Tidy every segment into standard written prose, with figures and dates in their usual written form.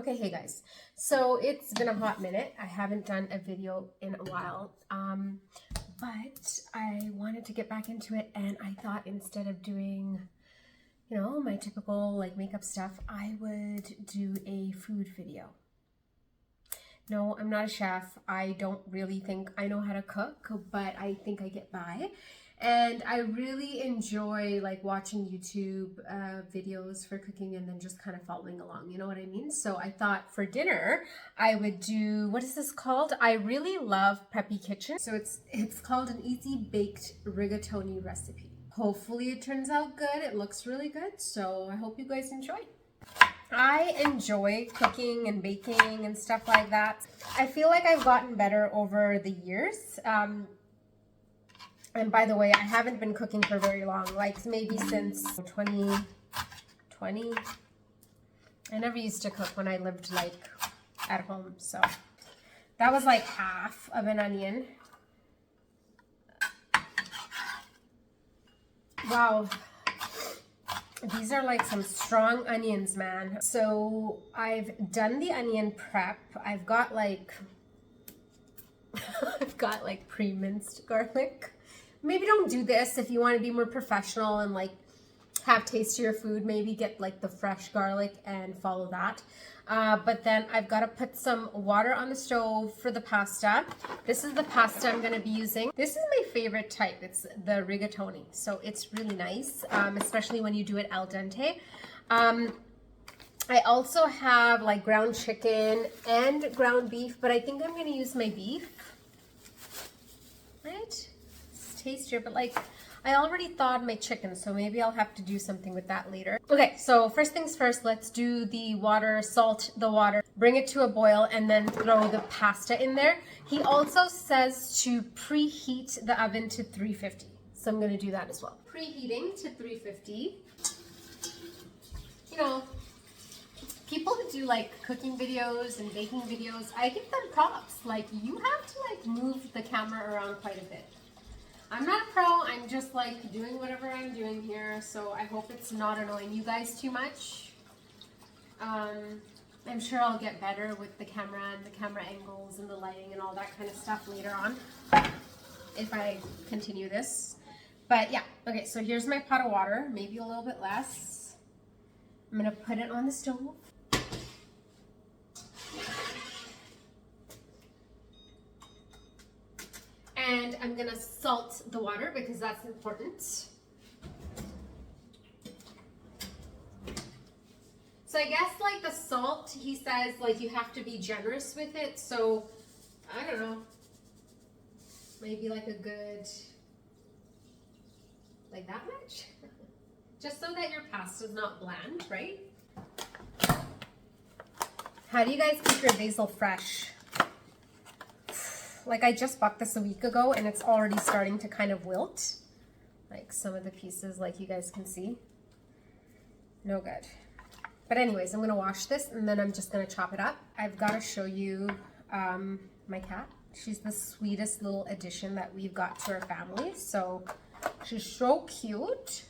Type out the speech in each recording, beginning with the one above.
Okay, hey guys. So it's been a hot minute. I haven't done a video in a while, but I wanted to get back into it, and I thought instead of doing, my typical like makeup stuff, I would do a food video. No, I'm not a chef. I don't really think I know how to cook, but I think I get by. And I really enjoy like watching YouTube videos for cooking and then just kind of following along, you know what I mean? So I thought for dinner, I would do, what is this called? I really love Preppy Kitchen. So it's called an easy baked rigatoni recipe. Hopefully it turns out good. It looks really good. So I hope you guys enjoy. I enjoy cooking and baking and stuff like that. I feel like I've gotten better over the years. And by the way, I haven't been cooking for very long, like maybe since 2020. I never used to cook when I lived like at home. So that was like half of an onion. Wow. These are like some strong onions, man. So I've done the onion prep. I've got like pre-minced garlic. Maybe don't do this if you want to be more professional and like have tastier food. Maybe get like the fresh garlic and follow that. But then I've got to put some water on the stove for the pasta. This is the pasta I'm going to be using. This is my favorite type. It's the rigatoni. So it's really nice, especially when you do it al dente. I also have like ground chicken and ground beef, but I think I'm going to use my beef. Right? Tastier, but like I already thawed my chicken, so maybe I'll have to do something with that later. Okay, so first things first, let's do the water, salt the water, bring it to a boil, and then throw the pasta in there. He also says to preheat the oven to 350, so I'm going to do that as well. Preheating to 350. You know, people who do like cooking videos and baking videos, I give them props. Like, you have to like move the camera around quite a bit. I'm not a pro, I'm just like doing whatever I'm doing here, so I hope it's not annoying you guys too much. I'm sure I'll get better with the camera and the camera angles and the lighting and all that kind of stuff later on if I continue this. But yeah, okay, so here's my pot of water, maybe a little bit less. I'm gonna put it on the stove. And I'm gonna salt the water because that's important. So I guess like the salt, he says like you have to be generous with it. So I don't know, maybe like a good, like that much? Just so that your pasta's not bland, right? How do you guys keep your basil fresh? Like I just bought this a week ago and it's already starting to kind of wilt. Like some of the pieces, like you guys can see. No good. But anyways, I'm gonna wash this and then I'm just gonna chop it up. I've gotta show you my cat. She's the sweetest little addition that we've got to our family. So she's so cute.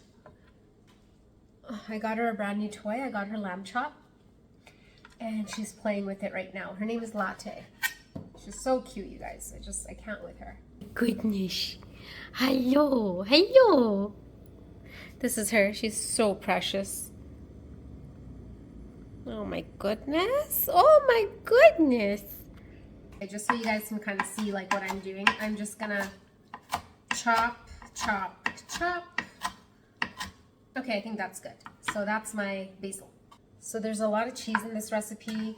I got her a brand new toy. I got her lamb chop. And she's playing with it right now. Her name is Latte. She's so cute, you guys. I can't with her. Goodness. Hello. Hello. This is her. She's so precious. Oh my goodness. Oh my goodness. Okay, just so you guys can kind of see like what I'm doing, I'm just gonna chop, chop, chop. Okay, I think that's good. So that's my basil. So there's a lot of cheese in this recipe.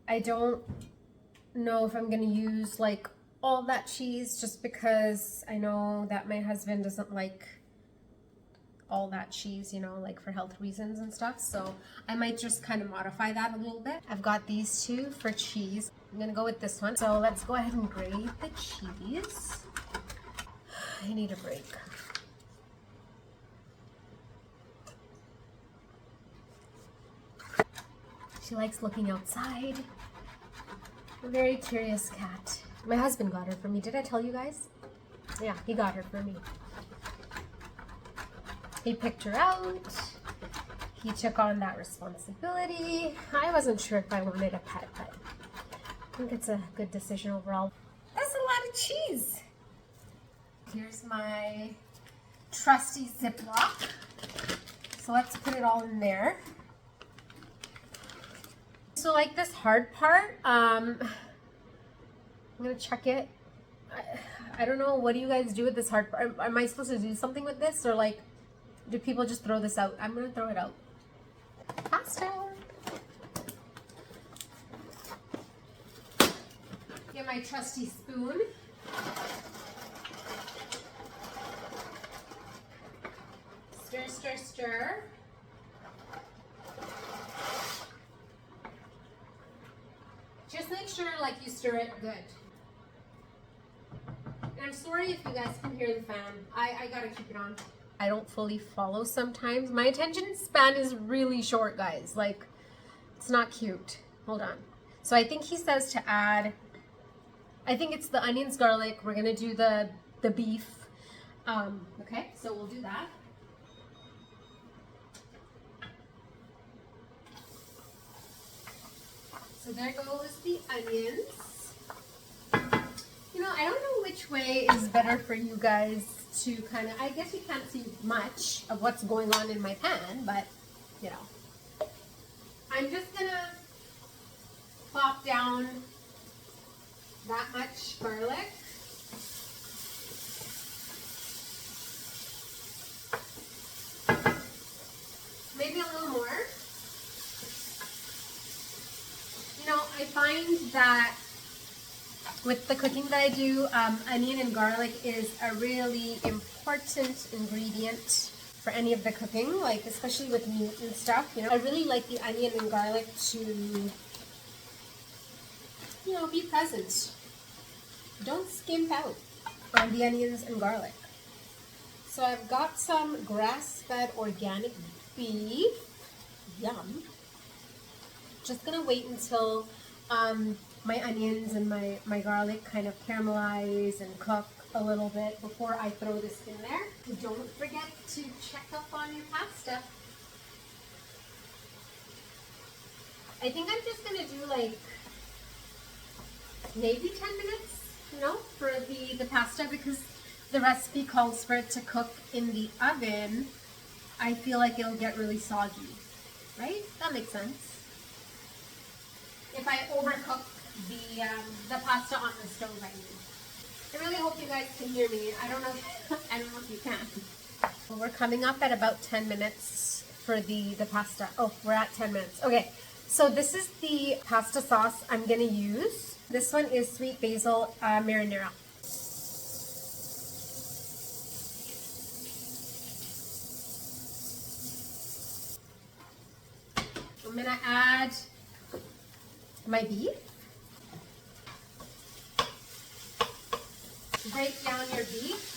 I don't know if I'm gonna use like all that cheese just because I know that my husband doesn't like all that cheese, you know, like for health reasons and stuff. So I might just kind of modify that a little bit. I've got these two for cheese. I'm gonna go with this one. So let's go ahead and grate the cheese. I need a break. She likes looking outside. A very curious cat. My husband got her for me. Did I tell you guys? Yeah, he got her for me. He picked her out. he took on that responsibility. I wasn't sure if I wanted a pet, but I think it's a good decision overall. That's a lot of cheese. Here's my trusty Ziploc. So let's put it all in there. So like this hard part, I'm gonna check it. I don't know, what do you guys do with this hard part? Am I supposed to do something with this, or like, do people just throw this out? I'm gonna throw it out. Pasta. Get my trusty spoon. Stir, stir, stir. Just make sure like you stir it good. And I'm sorry if you guys can hear the fan. I gotta keep it on. I don't fully follow sometimes. My attention span is really short, guys. Like, it's not cute. Hold on. So I think he says to add, I think it's the onions, garlic. We're gonna do the beef. Okay, so we'll do that. So there goes the onions. You know, I don't know which way is better for you guys to kind of, I guess you can't see much of what's going on in my pan, but, you know. I'm just gonna plop down that much garlic. Maybe a little more. You know, I find that with the cooking that I do, onion and garlic is a really important ingredient for any of the cooking, like especially with meat and stuff. You know, I really like the onion and garlic to, you know, be present. Don't skimp out on the onions and garlic. So I've got some grass-fed organic beef. Yum. Just gonna wait until my onions and my garlic kind of caramelize and cook a little bit before I throw this in there. Don't forget to check up on your pasta. I think I'm just gonna do like maybe 10 minutes, you know, for the pasta, because the recipe calls for it to cook in the oven. I feel like it'll get really soggy, right? That makes sense. If I overcook the pasta on the stove, I mean. I really hope you guys can hear me. I don't know if you can. Well, we're coming up at about 10 minutes for the pasta. Oh, we're at 10 minutes. Okay, so this is the pasta sauce I'm gonna use. This one is sweet basil marinara. I'm gonna add my beef. Break down your beef.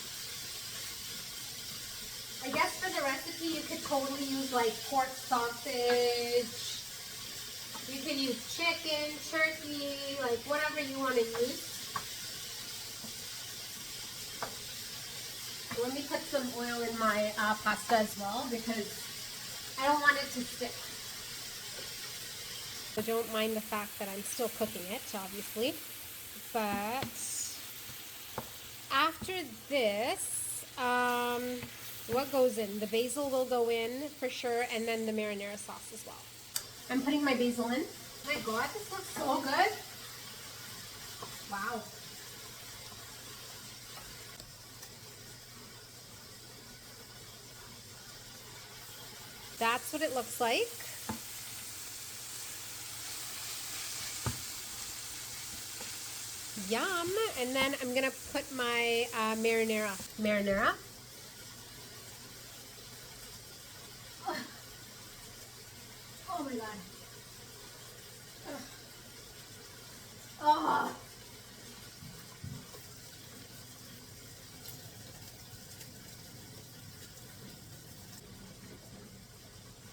I guess for the recipe you could totally use like pork sausage. You can use chicken, turkey, like whatever you want to use. Let me put some oil in my pasta as well, because I don't want it to stick. So don't mind the fact that I'm still cooking it, obviously. But after this, what goes in? The basil will go in for sure, and then the marinara sauce as well. I'm putting my basil in. Oh my god, this looks so good. Wow. That's what it looks like. Yum. And then I'm gonna put my marinara. Oh my god. Oh.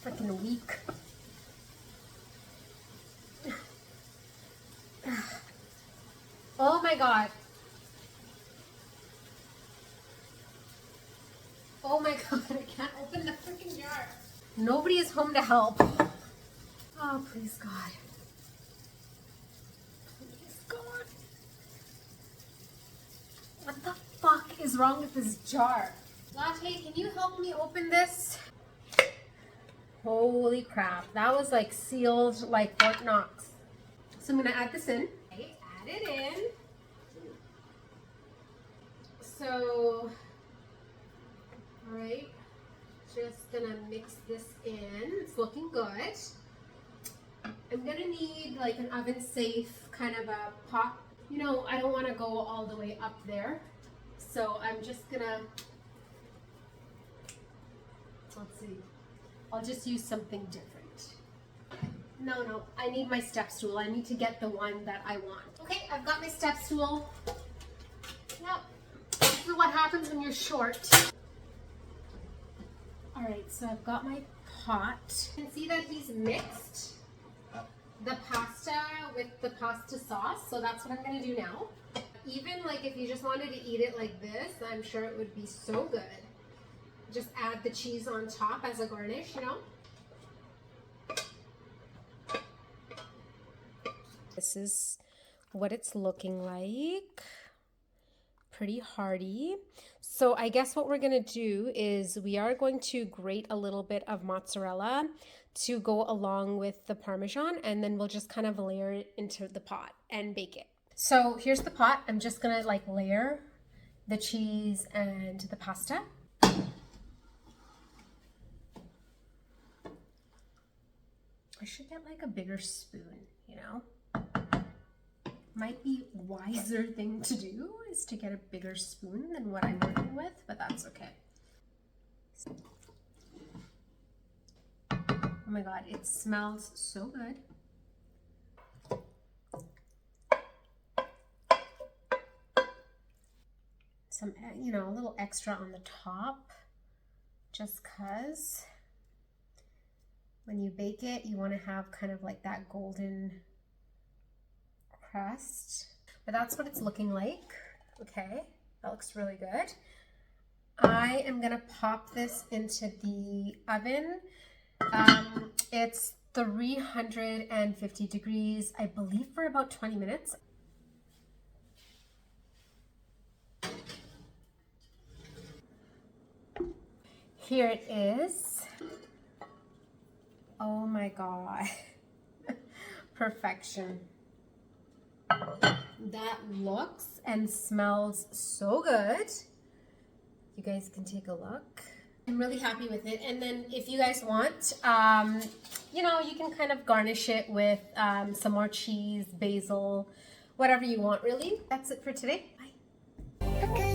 Freaking weak. Oh my god. Oh my god, I can't open the freaking jar. Nobody is home to help. Oh, please God. Please God. What the fuck is wrong with this jar? Latte, can you help me open this? Holy crap. That was like sealed like Fort Knox. So I'm gonna add this in. Okay, add it in. So, all right, just gonna mix this in. It's looking good. I'm gonna need like an oven safe kind of a pot. You know, I don't wanna go all the way up there. So I'm just gonna, let's see. I'll just use something different. No, I need my step stool. I need to get the one that I want. Okay, I've got my step stool. Yep. This is what happens when you're short. All right, so I've got my pot. You can see that he's mixed the pasta with the pasta sauce. So that's what I'm gonna do now. Even like if you just wanted to eat it like this, I'm sure it would be so good. Just add the cheese on top as a garnish, you know? This is what it's looking like. Pretty hearty. So I guess what we're gonna do is we are going to grate a little bit of mozzarella to go along with the Parmesan, and then we'll just kind of layer it into the pot and bake it. So here's the pot. I'm just gonna like layer the cheese and the pasta. I should get like a bigger spoon, you know? Might be wiser thing to do is to get a bigger spoon than what I'm working with, but that's okay. Oh my God, it smells so good. Some, you know, a little extra on the top, just 'cause when you bake it, you want to have kind of like that golden crust. But that's what it's looking like. Okay, that looks really good. I am gonna pop this into the oven. It's 350 degrees, I believe, for about 20 minutes. Here it is. Oh my God. Perfection. That looks and smells so good. You guys can take a look. I'm really happy with it. And then if you guys want, you know, you can kind of garnish it with some more cheese, basil, whatever you want really. That's it for today. Bye.